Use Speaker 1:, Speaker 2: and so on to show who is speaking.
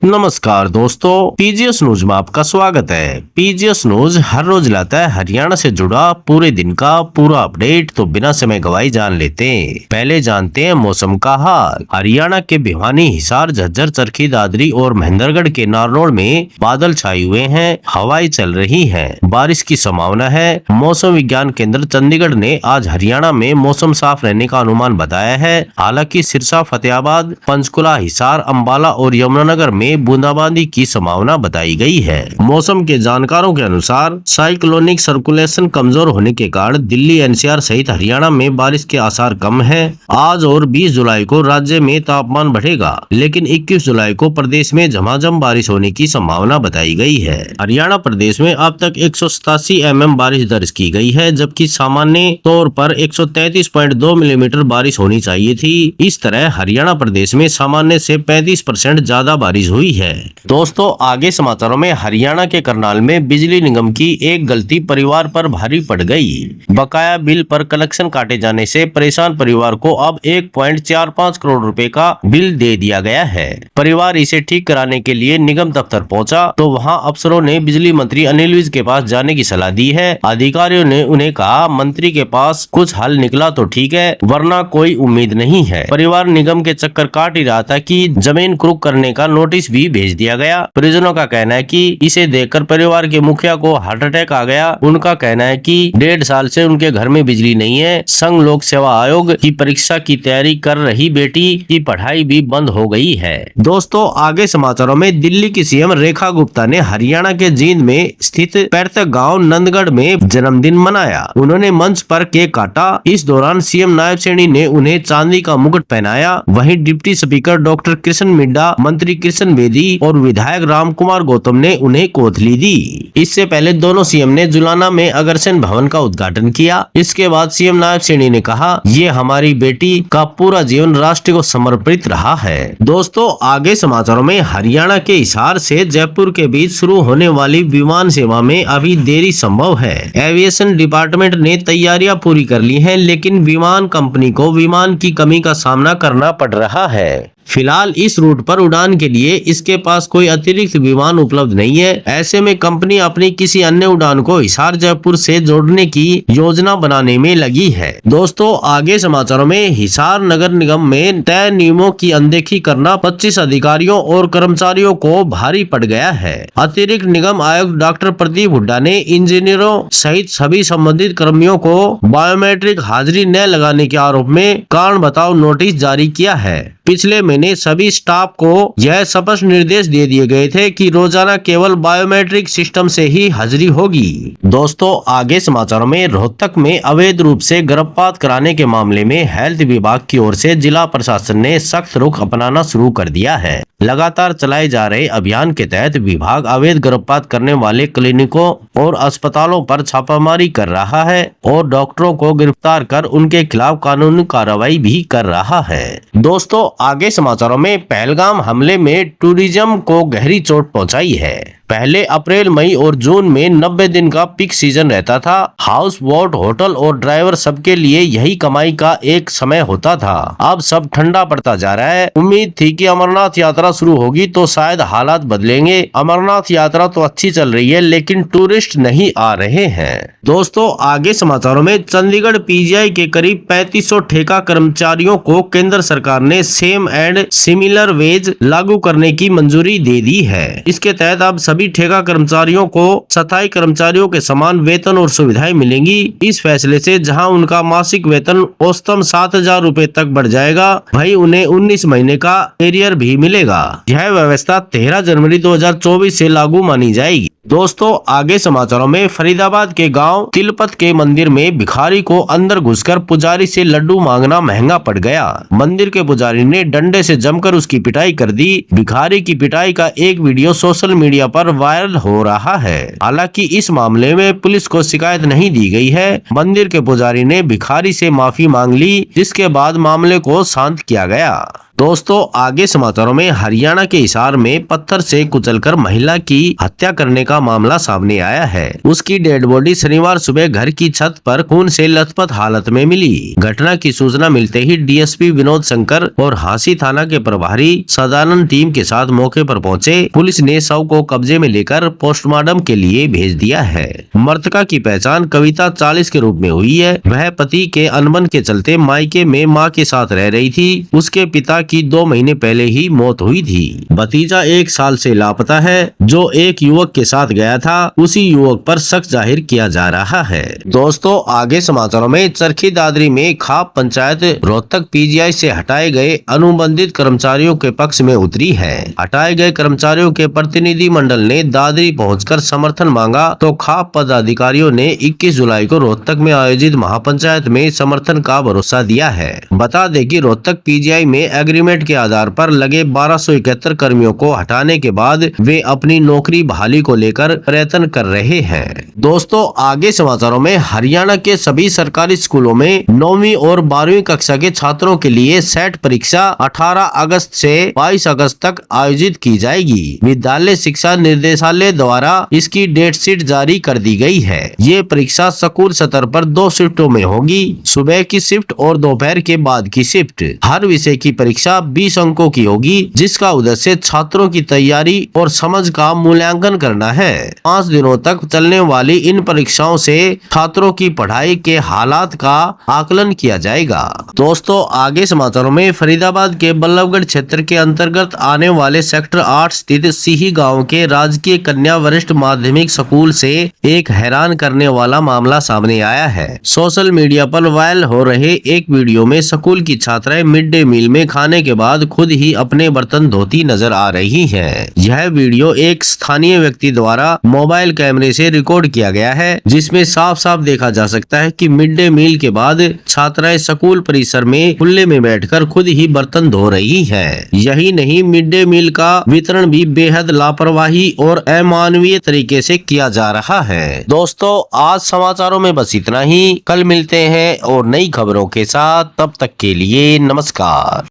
Speaker 1: नमस्कार दोस्तों, PGS news में आपका स्वागत है। पीजीएस न्यूज हर रोज लाता है हरियाणा से जुड़ा पूरे दिन का पूरा अपडेट। तो बिना समय गवाई जान लेते हैं। पहले जानते हैं मौसम का हाल। हरियाणा के भिवानी, हिसार, झज्जर, चरखी दादरी और महेंद्रगढ़ के नारनौल में बादल छाए हुए हैं। हवाएं चल रही है, बारिश की संभावना है। मौसम विज्ञान केंद्र चंडीगढ़ ने आज हरियाणा में मौसम साफ रहने का अनुमान बताया है। हालांकि सिरसा, फतेहाबाद, पंचकुला, हिसार, अंबाला और यमुनानगर में बूंदाबांदी की संभावना बताई गई है। मौसम के जानकारों के अनुसार साइक्लोनिक सर्कुलेशन कमजोर होने के कारण दिल्ली, एनसीआर सहित हरियाणा में बारिश के आसार कम हैं। आज और 20 जुलाई को राज्य में तापमान बढ़ेगा, लेकिन 21 जुलाई को प्रदेश में झमाझम बारिश होने की संभावना बताई गई है। हरियाणा प्रदेश में अब तक 187 mm बारिश दर्ज की गई है, जबकि सामान्य तौर पर 133.2 मिलीमीटर बारिश होनी चाहिए थी। इस तरह हरियाणा प्रदेश में सामान्य से 35% ज्यादा बारिश हुई है। दोस्तों, आगे समाचारों में हरियाणा के करनाल में बिजली निगम की एक गलती परिवार पर भारी पड़ गई। बकाया बिल पर कलेक्शन काटे जाने से परेशान परिवार को अब 1.45 करोड़ रुपए का बिल दे दिया गया है। परिवार इसे ठीक कराने के लिए निगम दफ्तर पहुंचा तो वहां अफसरों ने बिजली मंत्री अनिल विज के पास जाने की सलाह दी है। अधिकारियों ने उन्हें कहा, मंत्री के पास कुछ हल निकला तो ठीक है, वरना कोई उम्मीद नहीं है। परिवार निगम के चक्कर काट ही रहा था कि जमीन कुर्क करने का नोटिस भी भेज दिया गया। परिजनों का कहना है कि इसे देखकर परिवार के मुखिया को हार्ट अटैक आ गया। उनका कहना है कि 1.5 साल से उनके घर में बिजली नहीं है। संघ लोक सेवा आयोग की परीक्षा की तैयारी कर रही बेटी की पढ़ाई भी बंद हो गई है। दोस्तों, आगे समाचारों में दिल्ली की सीएम रेखा गुप्ता ने हरियाणा के जींद में स्थित पैतृक गाँव नंदगढ़ में जन्मदिन मनाया। उन्होंने मंच पर केक काटा। इस दौरान सीएम नायब सैनी ने उन्हें चांदी का मुकुट पहनाया। वहीं deputy speaker doctor Krishna Midda, मंत्री कृष्ण बेदी और विधायक राम कुमार गौतम ने उन्हें कोथली दी। इससे पहले दोनों सीएम ने जुलाना में अग्रसेन भवन का उद्घाटन किया। इसके बाद सीएम नायब सैनी ने कहा, ये हमारी बेटी का पूरा जीवन राष्ट्र को समर्पित रहा है। दोस्तों, आगे समाचारों में हरियाणा के हिसार से जयपुर के बीच शुरू होने वाली विमान सेवा में अभी देरी संभव है। एविएशन डिपार्टमेंट ने तैयारियां पूरी कर ली हैं, लेकिन विमान कंपनी को विमान की कमी का सामना करना पड़ रहा है। फिलहाल इस रूट पर उड़ान के लिए इसके पास कोई अतिरिक्त विमान उपलब्ध नहीं है। ऐसे में कंपनी अपनी किसी अन्य उड़ान को हिसार जयपुर से जोड़ने की योजना बनाने में लगी है। दोस्तों, आगे समाचारों में हिसार नगर निगम में तय नियमों की अनदेखी करना 25 अधिकारियों और कर्मचारियों को भारी पड़ गया है। अतिरिक्त निगम आयुक्त डॉक्टर प्रदीप हुड्डा ने इंजीनियरों सहित सभी संबंधित कर्मियों को बायोमेट्रिक हाजिरी न लगाने के आरोप में कारण बताओ नोटिस जारी किया है। पिछले महीने सभी स्टाफ को यह स्पष्ट निर्देश दे दिए गए थे कि रोजाना केवल बायोमेट्रिक सिस्टम से ही हाजिरी होगी। दोस्तों, आगे समाचारों में रोहतक में अवैध रूप से गर्भपात कराने के मामले में हेल्थ विभाग की ओर से जिला प्रशासन ने सख्त रुख अपनाना शुरू कर दिया है। लगातार चलाए जा रहे अभियान के तहत विभाग अवैध गर्भपात करने वाले क्लिनिकों और अस्पतालों पर छापामारी कर रहा है और डॉक्टरों को गिरफ्तार कर उनके खिलाफ कानूनी कार्रवाई भी कर रहा है। दोस्तों, आगे समाचारों में पहलगाम हमले में टूरिज्म को गहरी चोट पहुंचाई है। पहले अप्रैल, मई और जून में 90 दिन का पीक सीजन रहता था। हाउस बोट, होटल और ड्राइवर सबके लिए यही कमाई का एक समय होता था। अब सब ठंडा पड़ता जा रहा है। उम्मीद थी कि अमरनाथ यात्रा शुरू होगी तो शायद हालात बदलेंगे। अमरनाथ यात्रा तो अच्छी चल रही है, लेकिन टूरिस्ट नहीं आ रहे हैं। दोस्तों, आगे समाचारों में चंडीगढ़ पीजीआई के करीब 3500 ठेका कर्मचारियों को केंद्र सरकार ने सेम एंड सिमिलर वेज लागू करने की मंजूरी दे दी है। इसके तहत अब सभी ठेका कर्मचारियों को स्थायी कर्मचारियों के समान वेतन और सुविधाएं मिलेंगी। इस फैसले से जहां उनका मासिक वेतन औसतन 7,000 रुपए तक बढ़ जाएगा, वहीं उन्हें 19 महीने का एरियर भी मिलेगा। यह व्यवस्था 13 जनवरी 2024 से लागू मानी जाएगी। दोस्तों, आगे समाचारों में फरीदाबाद के गांव तिलपत के मंदिर में भिखारी को अंदर घुसकर पुजारी से लड्डू मांगना महंगा पड़ गया। मंदिर के पुजारी ने डंडे से जमकर उसकी पिटाई कर दी। भिखारी की पिटाई का एक वीडियो सोशल मीडिया पर वायरल हो रहा है। हालांकि इस मामले में पुलिस को शिकायत नहीं दी गई है। मंदिर के पुजारी ने भिखारी से माफी मांग ली, जिसके बाद मामले को शांत किया गया। दोस्तों आगे समाचारों में हरियाणा के हिसार में पत्थर से कुचलकर महिला की हत्या करने का मामला सामने आया है। उसकी डेड बॉडी शनिवार सुबह घर की छत पर खून से लथपथ हालत में मिली। घटना की सूचना मिलते ही डीएसपी विनोद शंकर और हांसी थाना के प्रभारी सदानंद टीम के साथ मौके पर पहुंचे। पुलिस ने शव को कब्जे में लेकर पोस्टमार्टम के लिए भेज दिया है। मृतका की पहचान कविता 40 के रूप में हुई है। वह पति के अनबन के चलते मायके में मां के साथ रह रही थी। उसके पिता की 2 महीने पहले ही मौत हुई थी। भतीजा 1 साल से लापता है, जो एक युवक के साथ गया था। उसी युवक पर शक जाहिर किया जा रहा है। दोस्तों आगे समाचारों में चरखी दादरी में खाप पंचायत रोहतक पीजीआई से हटाए गए अनुबंधित कर्मचारियों के पक्ष में उतरी है। हटाए गए कर्मचारियों के प्रतिनिधि मंडल ने दादरी पहुंचकर समर्थन मांगा तो खाप पदाधिकारियों ने 21 जुलाई को रोहतक में आयोजित महापंचायत में समर्थन का भरोसा दिया है। बता दें कि रोहतक पीजीआई में एग्रीमेंट के आधार पर लगे 1271 कर्मियों को हटाने के बाद वे अपनी नौकरी बहाली को लेकर प्रयत्न कर रहे हैं। दोस्तों आगे समाचारों में हरियाणा के सभी सरकारी स्कूलों में 9वीं और 12वीं कक्षा के छात्रों के लिए सेट परीक्षा 18 अगस्त से 22 अगस्त तक आयोजित की जाएगी। विद्यालय शिक्षा निर्देशालय द्वारा इसकी डेट शीट जारी कर दी गई है। ये परीक्षा स्कूल स्तर पर 2 शिफ्टों में होगी, सुबह की शिफ्ट और दोपहर के बाद की शिफ्ट। हर विषय की परीक्षा 20 अंकों की होगी, जिसका उद्देश्य छात्रों की तैयारी और समझ का मूल्यांकन करना है। 5 दिनों तक चलने वाली इन परीक्षाओं से छात्रों की पढ़ाई के हालात का आकलन किया जाएगा। दोस्तों आगे समाचारों में फरीदाबाद के बल्लभगढ़ क्षेत्र के अंतर्गत आने वाले सेक्टर 8 स्थित सिही गांव के राजकीय कन्या वरिष्ठ माध्यमिक स्कूल से एक हैरान करने वाला मामला सामने आया है। सोशल मीडिया पर वायरल हो रहे एक वीडियो में स्कूल की छात्राएं मिड डे मील में खाने के बाद खुद ही अपने बर्तन धोती नजर आ रही हैं। यह वीडियो एक स्थानीय व्यक्ति द्वारा मोबाइल कैमरे से रिकॉर्ड किया गया है, जिसमें साफ साफ देखा जा सकता है कि मिड डे मील के बाद छात्राएं स्कूल परिसर में खुले में बैठकर खुद ही बर्तन धो रही हैं। यही नहीं, मिड डे मील का वितरण भी बेहद लापरवाही और अमानवीय तरीके से किया जा रहा है। दोस्तों आज समाचारों में बस इतना ही। कल मिलते हैं और नई खबरों के साथ। तब तक के लिए नमस्कार।